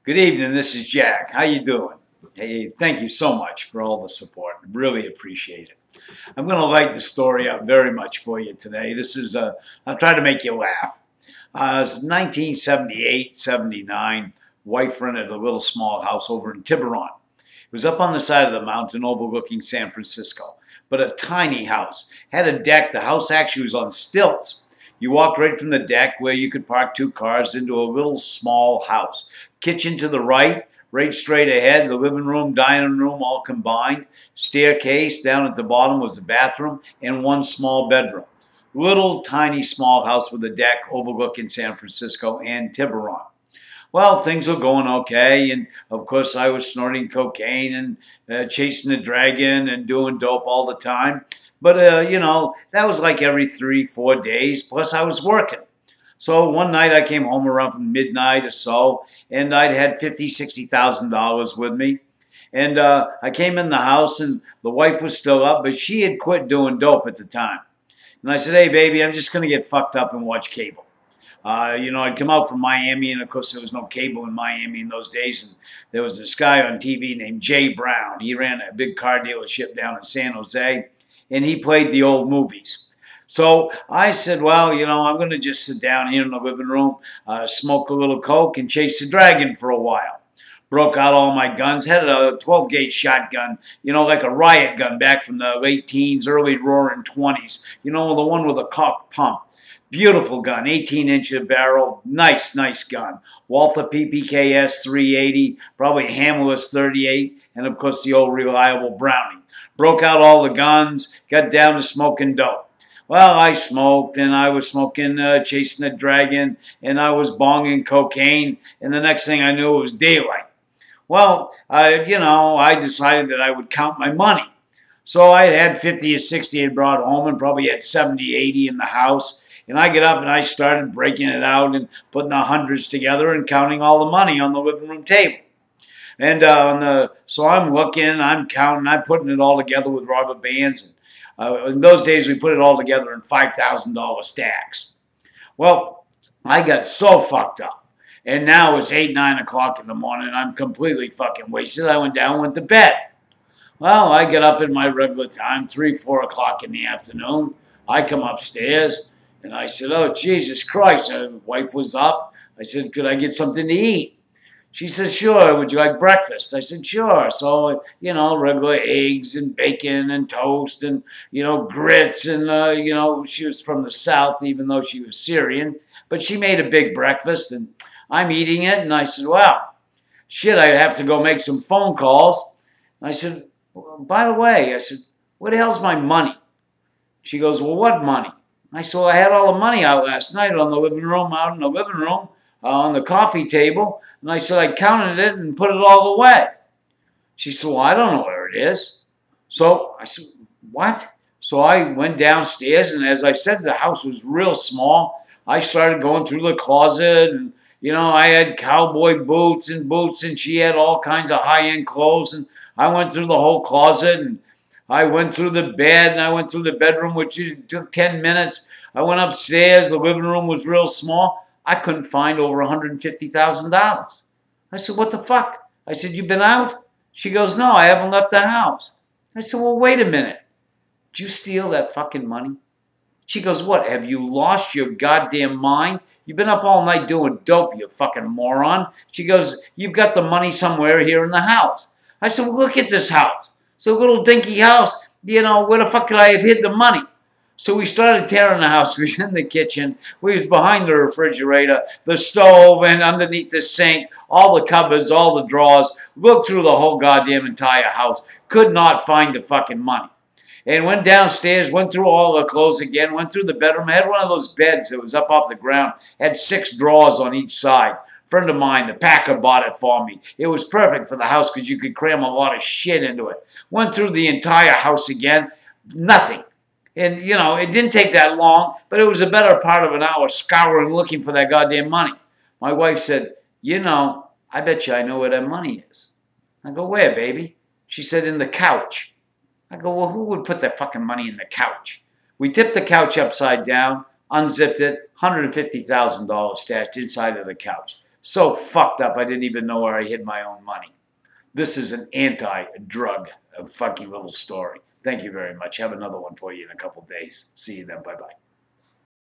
Good evening, this is Jack. How you doing? Hey, thank you so much for all the support. Really appreciate it. I'm going to lighten the story up very much for you today. I'll try to make you laugh. It was 1978, 79. Wife rented a little small house over in Tiburon. It was up on the side of the mountain overlooking San Francisco, but a tiny house. Had a deck. The house actually was on stilts. You walked right from the deck where you could park two cars into a little small house. Kitchen to the right straight ahead, the living room, dining room, all combined. Staircase, down at the bottom was the bathroom, and one small bedroom. Little tiny small house with a deck overlooking San Francisco and Tiburon. Well, things were going okay, and of course I was snorting cocaine and chasing the dragon and doing dope all the time. But, that was like every 3-4 days, plus I was working. So one night I came home around from midnight or so, and I'd had $50,000-$60,000 with me. And I came in the house, and the wife was still up, but she had quit doing dope at the time. And I said, hey, baby, I'm just going to get fucked up and watch cable. I'd come out from Miami, and of course there was no cable in Miami in those days. And there was this guy on TV named Jay Brown. He ran a big car dealership down in San Jose, and he played the old movies. So I said, well, I'm going to just sit down here in the living room, smoke a little coke, and chase the dragon for a while. Broke out all my guns, had a 12-gauge shotgun, like a riot gun back from the late teens, early roaring 20s, the one with a cock pump. Beautiful gun, 18-inch barrel, nice gun. Walther PPKS 380, probably Hammerless 38, and of course the old reliable Brownie. Broke out all the guns, got down to smoking dope. Well, I smoked, and I was smoking, chasing the dragon, and I was bonging cocaine, and the next thing I knew it was daylight. Well, I decided that I would count my money. So I had 50 or 60 I brought home and probably had 70, 80 in the house. And I get up and I started breaking it out and putting the hundreds together and counting all the money on the living room table. And so I'm looking, I'm counting, I'm putting it all together with rubber bands. In those days, we put it all together in $5,000 stacks. Well, I got so fucked up. And now it's 8, 9 o'clock in the morning. I'm completely fucking wasted. I went down, went to bed. Well, I get up at my regular time, 3, 4 o'clock in the afternoon. I come upstairs, and I said, oh, Jesus Christ. My wife was up. I said, could I get something to eat? She said, sure, would you like breakfast? I said, sure. So, regular eggs and bacon and toast and, grits. And, she was from the South, even though she was Syrian. But she made a big breakfast, and I'm eating it. And I said, well, shit, I have to go make some phone calls. And I said, well, by the way, I said, where the hell's my money? She goes, well, what money? I said, well, I had all the money out last night out in the living room, on the coffee table. And I said, I counted it and put it all away. She said, well, I don't know where it is. So I said, what? So I went downstairs, and as I said, the house was real small. I started going through the closet, and, I had cowboy boots, and she had all kinds of high-end clothes. And I went through the whole closet, and I went through the bed, and I went through the bedroom, which took 10 minutes. I went upstairs. The living room was real small. I couldn't find over $150,000. I said, what the fuck? I said, you been out? She goes, no, I haven't left the house. I said, well, wait a minute. Did you steal that fucking money? She goes, what, have you lost your goddamn mind? You've been up all night doing dope, you fucking moron. She goes, you've got the money somewhere here in the house. I said, well, look at this house. It's a little dinky house. Where the fuck could I have hid the money? So we started tearing the house. We was in the kitchen. We was behind the refrigerator, the stove, and underneath the sink, all the cupboards, all the drawers. Looked through the whole goddamn entire house. Could not find the fucking money. And went downstairs, went through all the clothes again, went through the bedroom. I had one of those beds that was up off the ground. Had 6 drawers on each side. Friend of mine, the packer, bought it for me. It was perfect for the house because you could cram a lot of shit into it. Went through the entire house again. Nothing. And, it didn't take that long, but it was a better part of an hour scouring looking for that goddamn money. My wife said, I bet you I know where that money is. I go, where, baby? She said, in the couch. I go, well, who would put that fucking money in the couch? We tipped the couch upside down, unzipped it, $150,000 stashed inside of the couch. So fucked up, I didn't even know where I hid my own money. This is an anti-drug, funky little story. Thank you very much. Have another one for you in a couple days. See you then. Bye-bye.